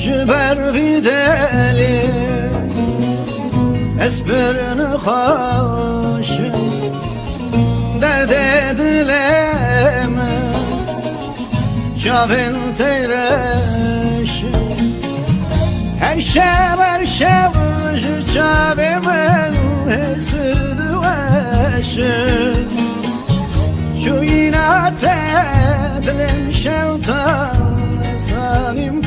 جبر بدالي اسبرن خوش درد دلم جاون تیرش her şev جاون حسد وش şu inat edlim şevtan salim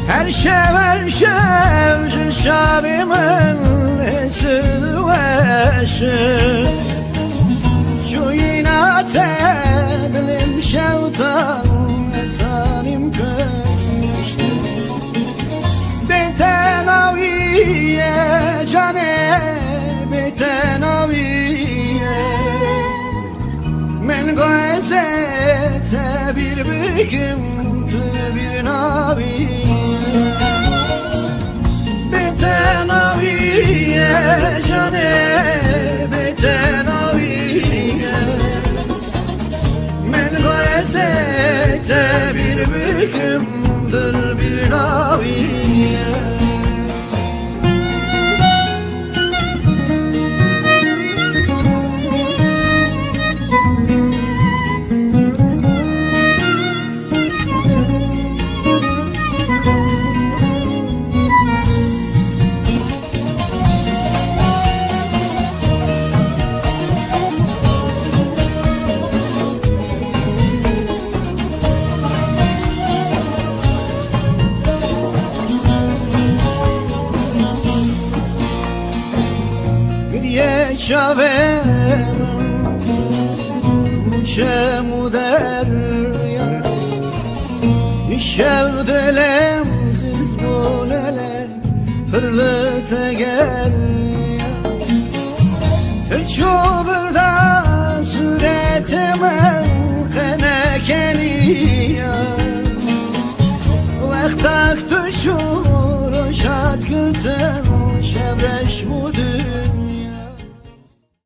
her şev şabimin esir veşi şu inat edlim şevtan esanim köştü betenaviye cane betenaviye men gözete bir büyüm bir naviye betenaviye cane betenaviye men gözete bir büyümdür bir naviye شاوم چه مودر یا شودلم زیز بولله فرلت گر تو بردا صورت من خنکنی وقت تو شور و شاد کردم